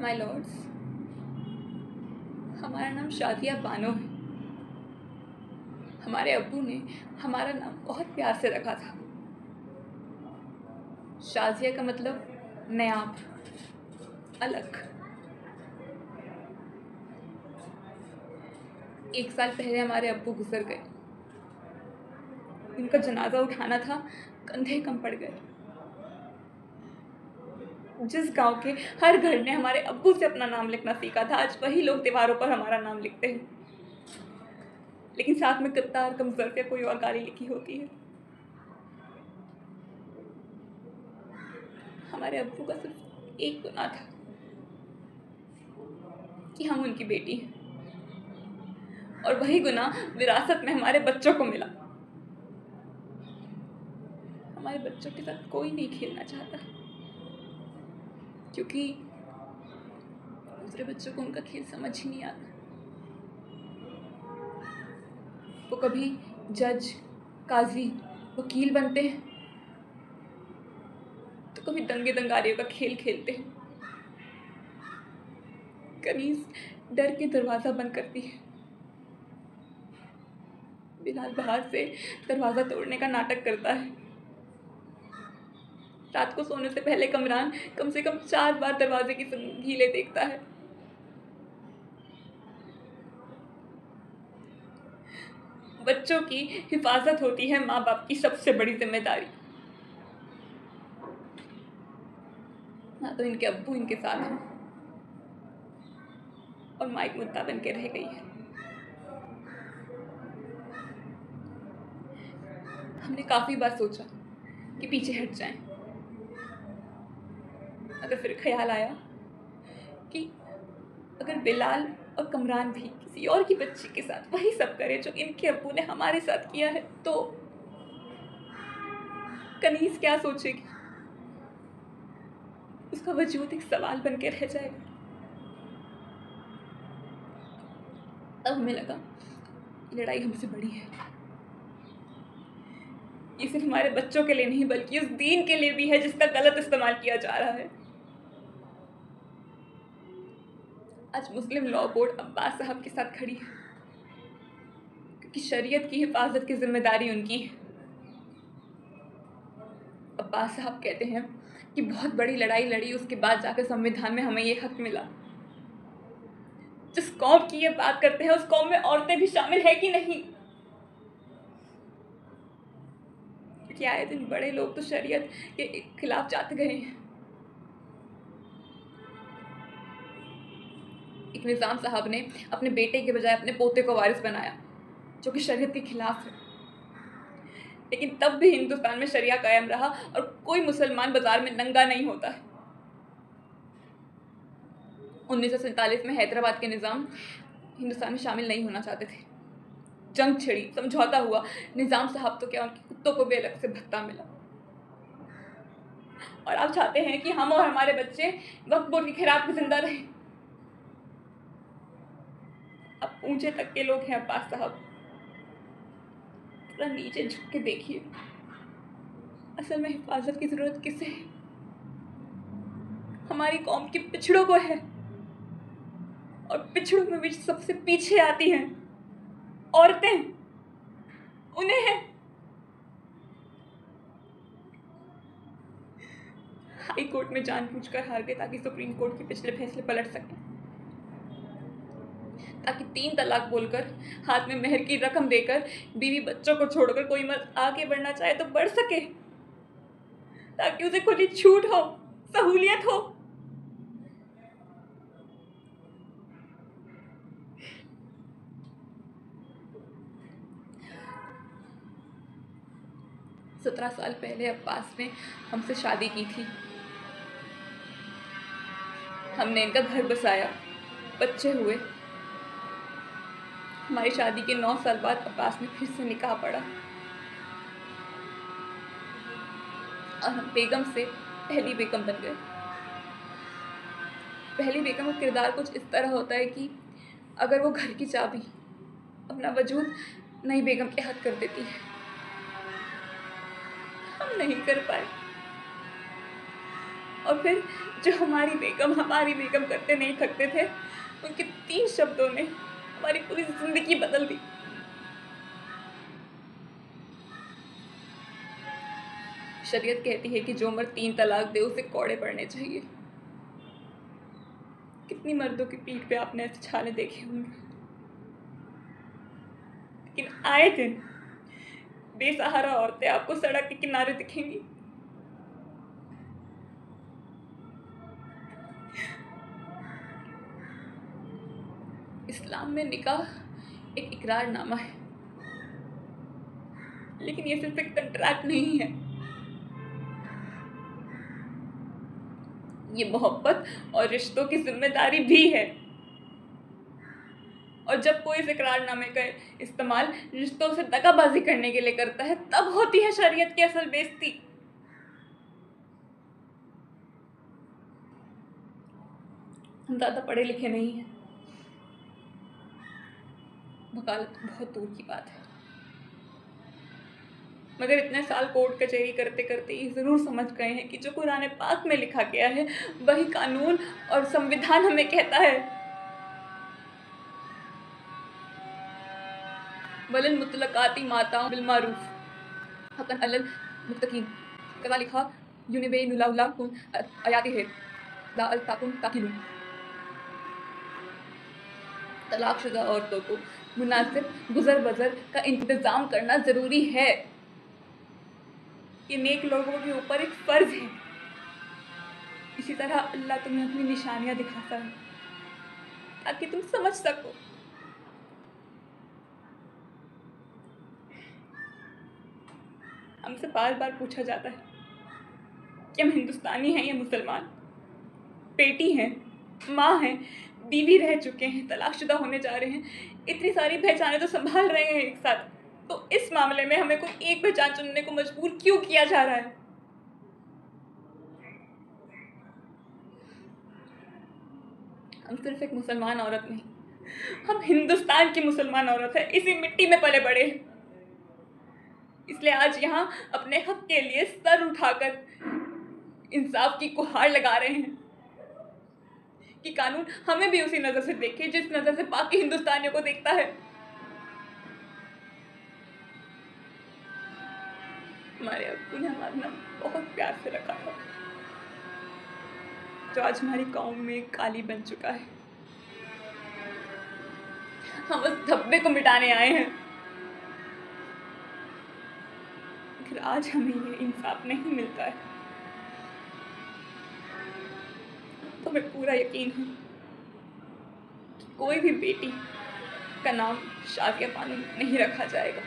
My Lord's, हमारा नाम शादिया बानो है। हमारे अब्बू ने हमारा नाम बहुत प्यार से रखा था। शाजिया का मतलब नयाब, अलग। 1 साल पहले हमारे अब्बू गुजर गए। उनका जनाजा उठाना था, कंधे कम पड़ गए। जिस गांव के हर घर ने हमारे अब्बू से अपना नाम लिखना सीखा था, आज वही लोग दीवारों पर हमारा नाम लिखते हैं, लेकिन साथ में कत्तार, कमजोर या कोई और गाली लिखी होती है। हमारे अब्बू का सिर्फ एक गुनाह था कि हम उनकी बेटी हैं, और वही गुनाह विरासत में हमारे बच्चों को मिला। हमारे बच्चों के साथ कोई नहीं खेलना चाहता, क्योंकि दूसरे बच्चों को उनका खेल समझ ही नहीं आता। वो कभी जज, काजी, वकील बनते हैं, तो कभी दंगे दंगारियों का खेल खेलते हैं। कनीज डर के दरवाज़ा बंद करती है। बिलाल बाहर से दरवाज़ा तोड़ने का नाटक करता है। रात को सोने से पहले कमरान कम से कम 4 बार दरवाजे की कीलें देखता है। बच्चों की हिफाजत होती है माँ बाप की सबसे बड़ी जिम्मेदारी। ना तो इनके अब्बू इनके साथ हैं, और माँ एक मुद्दा बन के रह गई है। हमने काफ़ी बार सोचा कि पीछे हट जाएं, मगर फिर ख्याल आया कि अगर बिलाल और कमरान भी किसी और की बच्ची के साथ वही सब करे जो इनके अब्बू ने हमारे साथ किया है, तो कनीज क्या सोचेगी? उसका वजूद एक सवाल बन के रह जाएगा। तब हमें लगा लड़ाई हमसे बड़ी है। ये सिर्फ हमारे बच्चों के लिए नहीं, बल्कि उस दीन के लिए भी है जिसका गलत इस्तेमाल किया जा रहा है। आज मुस्लिम लॉ बोर्ड अब्बास साहब के साथ खड़ी है, क्योंकि शरीयत की हिफाजत की जिम्मेदारी उनकी है। अब्बास साहब कहते हैं कि बहुत बड़ी लड़ाई लड़ी, उसके बाद जाकर संविधान में हमें ये हक मिला। जिस कौम की ये बात करते हैं, उस कौम में औरतें भी शामिल है कि नहीं? क्योंकि आए दिन बड़े लोग तो शरीयत के खिलाफ जाते गए हैं। एक निज़ाम साहब ने अपने बेटे के बजाय अपने पोते को वारिस बनाया, जो कि शरीयत के खिलाफ है। लेकिन तब भी हिंदुस्तान में शरिया कायम रहा, और कोई मुसलमान बाजार में नंगा नहीं होता है। 1947 में हैदराबाद के निज़ाम हिंदुस्तान में शामिल नहीं होना चाहते थे। जंग छिड़ी, समझौता हुआ। निज़ाम साहब तो क्या, उनके कुत्तों को भी अलग से भत्ता मिला। और आप चाहते हैं कि हम और हमारे बच्चे वक्फ बोर्ड की खैरात में जिंदा रहें। अब ऊंचे तक के लोग हैं अब्बास साहब, थोड़ा नीचे झुक के देखिए। असल में हिफाजत की जरूरत किसे है? हमारी कौम के पिछड़ों को है, और पिछड़ों में भी सबसे पीछे आती हैं औरतें, उन्हें है। हाई कोर्ट में जानबूझकर हार गए ताकि सुप्रीम कोर्ट के पिछले फैसले पलट सकें, ताकि 3 तलाक बोलकर, हाथ में मेहर की रकम देकर, बीवी बच्चों को छोड़कर कोई मर्द आगे बढ़ना चाहे तो बढ़ सके, ताकि उसे खुली छूट हो, सहूलियत हो। सत्रह साल पहले अब्बास ने हमसे शादी की थी। हमने इनका घर बसाया, बच्चे हुए। हमारी शादी के 9 साल बाद अब्बास ने फिर से निकाह पढ़ा, और हम बेगम से पहली बेगम बन गए। पहली बेगम का किरदार कुछ इस तरह होता है कि अगर वो घर की चाबी, अपना वजूद नई बेगम के हाथ कर देती है। हम नहीं कर पाए, और फिर जो हमारी बेगम करते नहीं थकते थे, उनके 3 शब्दों ने हमारी पूरी ज़िंदगी बदल दी। शरीयत कहती है कि जो मर्द 3 तलाक दे उसे कौड़े पड़ने चाहिए। कितनी मर्दों की पीठ पे आपने ऐसे छाले देखे होंगे, लेकिन आए दिन बेसहारा औरतें आपको सड़क के किनारे दिखेंगी। इस्लाम में निकाह एक इकरारनामा है, लेकिन ये सिर्फ एक कंट्रैक्ट नहीं है, ये मोहब्बत और रिश्तों की जिम्मेदारी भी है। और जब कोई इस इकरारनामे का इस्तेमाल रिश्तों से दगाबाजी करने के लिए करता है, तब होती है शरीयत की असल बेइज्जती। हम ज़्यादा पढ़े लिखे नहीं हैं, वकालत बहुत दूर की बात है, मगर इतने साल कोर्ट कचहरी करते करते ये ज़रूर समझ गए हैं कि जो कुरान पाक में लिखा गया है वही कानून और संविधान हमें कहता है। वलिल मुतलकाती माताओं बिल मारूफ हक़न अलल मुत्तकीन, कज़ा लिखा युनिबेनुल्लाहुलकुम आयातिही लअल्लकुम ताक़िलून। तलाकशुदा औरतों को मुनासिब गुज़र बसर का इंतज़ाम करना ज़रूरी है। ये नेक लोगों के ऊपर एक फ़र्ज़ है। इसी तरह अल्लाह तुम्हें अपनी निशानियाँ दिखाता है ताकि तुम समझ सको। हमसे बार बार पूछा जाता है कि हम हिंदुस्तानी हैं या मुसलमान, बेटी हैं, माँ हैं, बीवी रह चुके हैं, तलाकशुदा होने जा रहे हैं, इतनी सारी पहचानें तो संभाल रहे हैं एक साथ, तो इस मामले में हमें कोई एक पहचान चुनने को मजबूर क्यों किया जा रहा है? हम सिर्फ एक मुसलमान औरत नहीं, हम हिंदुस्तान की मुसलमान औरत है, इसी मिट्टी में पले बड़े हैं। इसलिए आज यहाँ अपने हक के लिए सर उठाकर इंसाफ की गुहार लगा रहे हैं कि कानून हमें भी उसी नज़र से देखे जिस नज़र से बाकी हिंदुस्तानियों को देखता है। हमारे अब्बू ने हमारा नाम बहुत प्यार से रखा था, जो आज हमारी कौम में काली बन चुका है। हम उस धब्बे को मिटाने आए हैं, फिर आज हमें ये इंसाफ नहीं मिलता है तो हमें पूरा यकीन है कि कोई भी बेटी का नाम शादिया बानो नहीं रखा जाएगा।